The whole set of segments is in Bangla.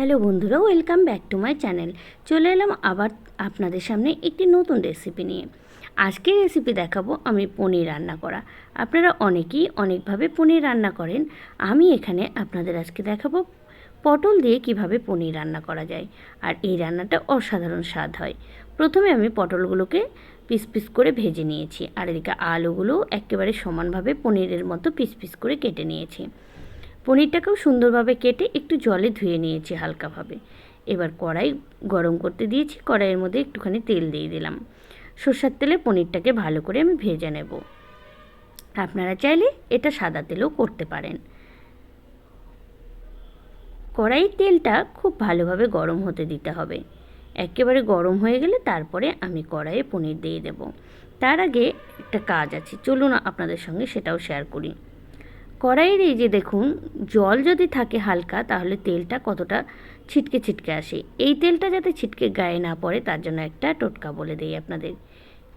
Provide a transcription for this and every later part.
হ্যালো বন্ধুরা, welcome back to my channel. চলে এলাম আবার আপনাদের সামনে একটি নতুন রেসিপি নিয়ে। আজকের রেসিপি দেখাবো আমি পনির রান্না করা। আপনারা অনেকেই অনেকভাবে পনির রান্না করেন। আমি এখানে আপনাদের আজকে দেখাবো পটল দিয়ে কিভাবে পনির রান্না করা যায়। আর এই রান্নাটা অসাধারণ স্বাদ হয়। প্রথমে আমি পটলগুলোকে পিস পিস করে ভেজে নিয়েছি, আর এদিকে আলুগুলো একেবারে সমানভাবে পনিরের মতো পিস পিস করে কেটে নিয়েছি। পনিরটাকেও সুন্দরভাবে কেটে একটু জলে ধুয়ে নিয়েছি হালকাভাবে। এবার কড়াই গরম করতে দিয়েছি, কড়াইয়ের মধ্যে একটুখানি তেল দিয়ে দিলাম। সর্ষের তেলে পনিরটাকে ভালো করে আমি ভেজে নেব। আপনারা চাইলে এটা সাদা তেলেও করতে পারেন। কড়াইয়ের তেলটা খুব ভালোভাবে গরম হতে দিতে হবে। একেবারে গরম হয়ে গেলে তারপরে আমি কড়াইয়ে পনির দিয়ে দেব। তার আগে একটা কাজ আছে, চলুন আপনাদের সঙ্গে সেটাও শেয়ার করি। কড়াইয়ের এই যে দেখুন, জল যদি থাকে হালকা তাহলে তেলটা কতটা ছিটকে ছিটকে আসে। এই তেলটা যাতে ছিটকে গায়ে না পড়ে তার জন্য একটা টোটকা বলে দিই আপনাদের।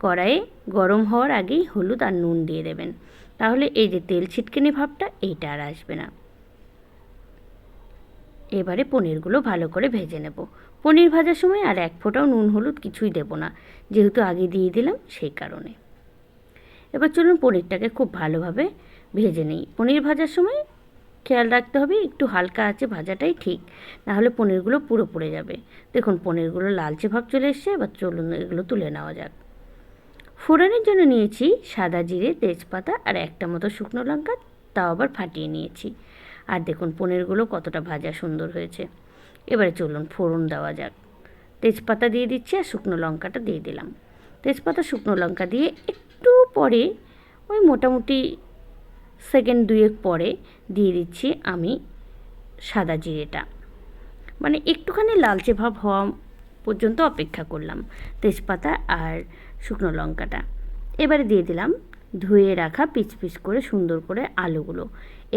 কড়াইয়ে গরম হওয়ার আগেই হলুদ আর নুন দিয়ে দেবেন, তাহলে এই যে তেল ছিটকেনি ভাবটা এইটা আর আসবে না। এবারে পনিরগুলো ভালো করে ভেজে নেব। পনির ভাজার সময় আর এক ফোঁটাও নুন হলুদ কিছুই দেব না, যেহেতু আগে দিয়ে দিলাম সেই কারণে। এবার চলুন পনিরটাকে খুব ভালোভাবে ভেজে নিই। পনির ভাজার সময় খেয়াল রাখতে হবে একটু হালকা আঁচে ভাজাটাই ঠিক, নাহলে পনিরগুলো পুরো পুড়ে যাবে। দেখুন পনিরগুলো লালচে ভাব চলে এসছে। এবার চলুন এগুলো তুলে নেওয়া যাক। ফোড়নের জন্য নিয়েছি সাদা জিরে, তেজপাতা আর একটা মতো শুকনো লঙ্কা, তাও আবার ফাটিয়ে নিয়েছি। আর দেখুন পনিরগুলো কতটা ভাজা সুন্দর হয়েছে। এবারে চলুন ফোড়ন দেওয়া যাক। তেজপাতা দিয়ে দিচ্ছি আর শুকনো লঙ্কাটা দিয়ে দিলাম। তেজপাতা শুকনো লঙ্কা দিয়ে একটু পরে, ওই মোটামুটি সেকেন্ড দুয়েক পরে দিয়ে দিচ্ছি আমি সাদা জিরেটা। মানে একটুখানি লালচে ভাব হওয়া পর্যন্ত অপেক্ষা করলাম তেজপাতা আর শুকনো লঙ্কাটা। এবারে দিয়ে দিলাম ধুয়ে রাখা পিচ পিচ করে সুন্দর করে আলুগুলো।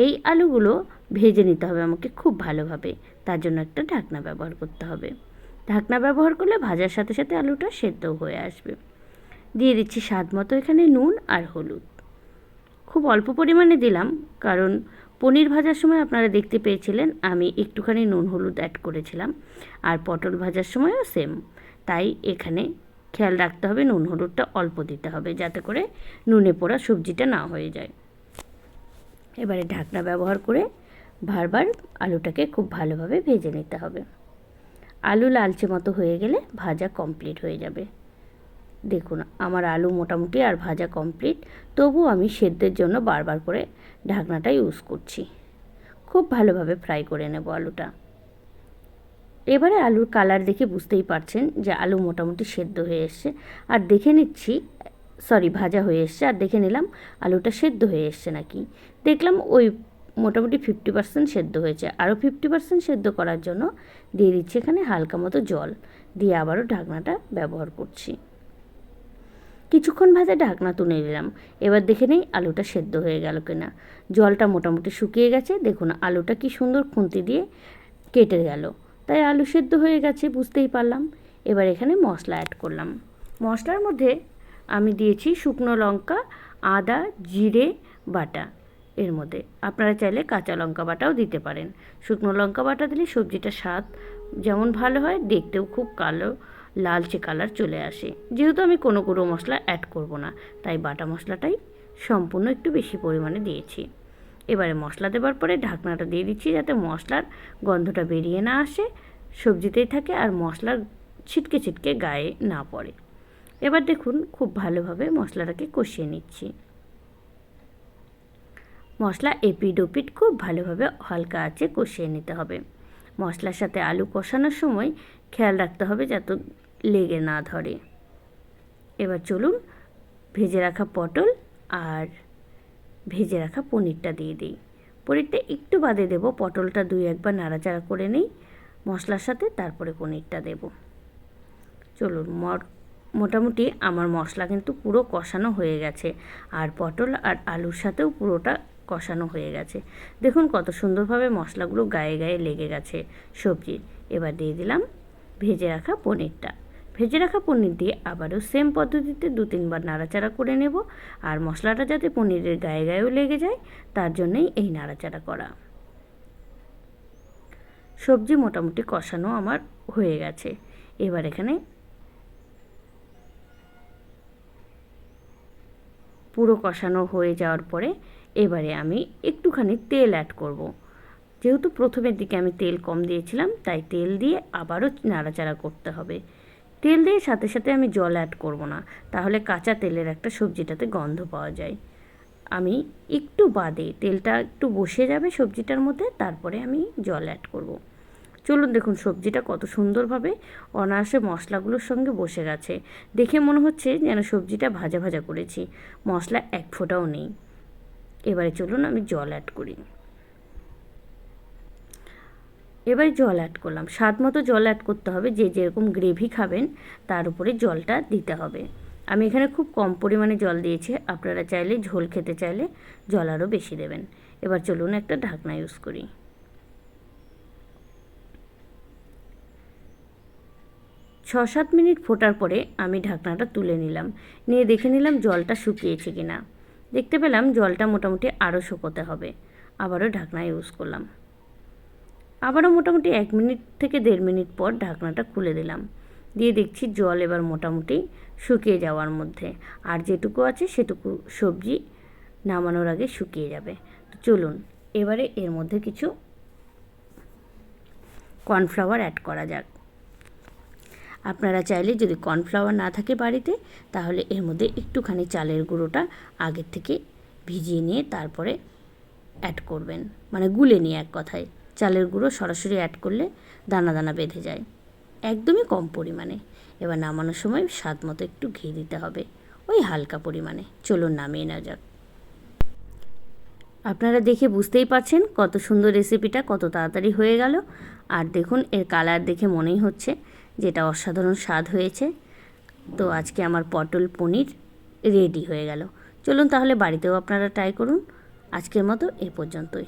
এই আলুগুলো ভেজে নিতে হবে আমাকে খুব ভালোভাবে, তার জন্য একটা ঢাকনা ব্যবহার করতে হবে। ঢাকনা ব্যবহার করলে ভাজার সাথে সাথে আলুটা সেদ্ধও হয়ে আসবে। দিয়ে দিচ্ছি স্বাদ মতো এখানে নুন আর হলুদ। খুব অল্প পরিমাণে দিলাম, কারণ পনির ভাজার সময় আপনারা দেখতে পেয়েছিলেন আমি একটুখানি নুন হলুদ অ্যাড করেছিলাম, আর পটল ভাজার সময়ও সেম। তাই এখানে খেয়াল রাখতে হবে নুন হলুদটা অল্প দিতে হবে, যাতে করে নুনে পোড়া সবজিটা না হয়ে যায়। এবারে ঢাকনা ব্যবহার করে বারবার আলুটাকে খুব ভালোভাবে ভেজে নিতে হবে। আলু লালচে মতো হয়ে গেলে ভাজা কমপ্লিট হয়ে যাবে। দেখুন আমার আলু মোটামুটি আর ভাজা কমপ্লিট, তবু আমি সেদ্ধের জন্য বারবার করে ঢাকনাটা ইউজ করছি। খুব ভালোভাবে ফ্রাই করে নেব আলুটা। এবারে আলুর কালার দেখে বুঝতেই পারছেন যে আলু মোটামুটি সেদ্ধ হয়ে এসছে। আর দেখে নিচ্ছি, ভাজা হয়ে এসছে, আর দেখে নিলাম আলুটা সেদ্ধ হয়ে এসছে নাকি। দেখলাম ওই মোটামুটি 50% সেদ্ধ হয়েছে। আরও 50% সেদ্ধ করার জন্য দিয়ে দিচ্ছি এখানে হালকা মতো জল, দিয়ে আবারও ঢাকনাটা ব্যবহার করছি। কিছুক্ষণ ভাজা ঢাকনা তুলে নিলাম। এবার দেখে নেই আলুটা সেদ্ধ হয়ে গেল কিনা। জলটা মোটামুটি শুকিয়ে গেছে। দেখুন আলুটা কি সুন্দর খুন্তি দিয়ে কেটে গেল, তাই আলু সেদ্ধ হয়ে গেছে বুঝতেই পারলাম। এবার এখানে মশলা অ্যাড করলাম। মশলার মধ্যে আমি দিয়েছি শুকনো লঙ্কা, আদা, জিরে বাটা। এর মধ্যে আপনারা চাইলে কাঁচা লঙ্কা বাটাও দিতে পারেন। শুকনো লঙ্কা বাটা দিলে সবজিটার স্বাদ যেমন ভালো হয়, দেখতেও খুব কালো লালচে কালার চলে আসে। যেহেতু আমি কোনো গুঁড়ো মশলা অ্যাড করব না, তাই বাটা মশলাটাই সম্পূর্ণ একটু বেশি পরিমাণে দিয়েছি। এবারে মশলা দেওয়ার পরে ঢাকনাটা দিয়ে দিচ্ছি, যাতে মশলার গন্ধটা বেরিয়ে না আসে, সবজিতেই থাকে আর মশলার ছিটকে ছিটকে গায়ে না পড়ে। এবার দেখুন খুব ভালোভাবে মশলাটাকে কষিয়ে নিচ্ছি। মশলা এপিড ওপিড খুব ভালোভাবে হালকা আঁচে কষিয়ে নিতে হবে। মশলার সাথে আলু কষানোর সময় খেয়াল রাখতে হবে যাতে লেগে না ধরে। এবার চলুন ভেজে রাখা পটল আর ভেজে রাখা পনিরটা দিয়ে দিই। পনিরটা একটু বাদে দেব, পটলটা দুই একবার নাড়াচাড়া করে নিই মশলার সাথে, তারপরে পনিরটা দেব। চলুন মোটামুটি আমার মশলা কিন্তু পুরো কষানো হয়ে গেছে, আর পটল আর আলুর সাথেও পুরোটা কষানো হয়ে গেছে। দেখুন কত সুন্দরভাবে মশলাগুলো গায়ে গায়ে লেগে গেছে সবজির। এবার দিয়ে দিলাম ভেজে রাখা পনিরটা। ভেজে রাখা পনির দিয়ে আবারও সেম পদ্ধতিতে 2-3 বার নাড়াচাড়া করে নেব। আর মশলাটা যাতে পনিরের গায়ে গায়েও লেগে যায়, তার জন্যই এই নাড়াচাড়া করা। সবজি মোটামুটি কষানো আমার হয়ে গেছে। এবার এখানে পুরো কষানো হয়ে যাওয়ার পরে এবারে আমি একটুখানি তেল অ্যাড করব। যেহেতু প্রথমের দিকে আমি তেল কম দিয়েছিলাম, তাই তেল দিয়ে আবারও নাড়াচাড়া করতে হবে। তেল দিয়ে সাথে সাথে আমি জল অ্যাড করব না, তাহলে কাঁচা তেলের একটা সবজিটাতে গন্ধ পাওয়া যায়। আমি একটু বাদে তেলটা একটু বসে যাবে সবজিটার মধ্যে, তারপরে আমি জল অ্যাড করব। চলুন দেখুন সবজিটা কত সুন্দরভাবে অনায়াসে মশলাগুলোর সঙ্গে বসে গেছে। দেখে মনে হচ্ছে যেন সবজিটা ভাজা ভাজা করেছি, মশলা এক ফোঁটাও নেই। এবারে চলুন আমি জল অ্যাড করি। এবারে জল অ্যাড করলাম, স্বাদ মতো জল অ্যাড করতে হবে। যে যেরকম গ্রেভি খাবেন তার উপরে জলটা দিতে হবে। আমি এখানে খুব কম পরিমাণে জল দিয়েছি, আপনারা চাইলে ঝোল খেতে চাইলে জল আরও বেশি দেবেন। এবার চলুন একটা ঢাকনা ইউজ করি। 6-7 মিনিট ফোটার পরে আমি ঢাকনাটা তুলে নিলাম, নিয়ে দেখে নিলাম জলটা শুকিয়েছে কিনা। দেখতে পেলাম জলটা মোটামুটি আরও শুকোতে হবে। আবারও ঢাকনা ইউজ করলাম। আবারও মোটামুটি 1 মিনিট থেকে 1.5 মিনিট পর ঢাকনাটা খুলে দিলাম, দিয়ে দেখছি জল এবার মোটামুটি শুকিয়ে যাওয়ার মধ্যে। আর যেটুকু আছে সেটুকু সবজি নামানোর আগে শুকিয়ে যাবে। তো চলুন এবারে এর মধ্যে কিছু কর্নফ্লাওয়ার অ্যাড করা যাক। আপনারা চাইলে যদি কর্নফ্লাওয়ার না থাকে বাড়িতে, তাহলে এর মধ্যে একটুখানি চালের গুঁড়োটা আগের থেকে ভিজিয়ে নিয়ে তারপরে অ্যাড করবেন, মানে গুলে নিয়ে এক কথায়। চালের গুঁড়ো সরাসরি অ্যাড করলে দানা দানা বেঁধে যায়। একদমই কম পরিমাণে। এবার নামানোর সময় স্বাদ মতো একটু ঘি দিতে হবে, ওই হালকা পরিমাণে। চলুন নামিয়ে নেওয়া যাক। আপনারা দেখে বুঝতেই পারছেন কত সুন্দর রেসিপিটা কত তাড়াতাড়ি হয়ে গেল। আর দেখুন এর কালার দেখে মনেই হচ্ছে যেটা অসাধারণ স্বাদ হয়েছে। তো আজকে আমার পটল পনির রেডি হয়ে গেল। চলুন তাহলে বাড়িতেও আপনারা ট্রাই করুন। আজকের মতো এ পর্যন্তই।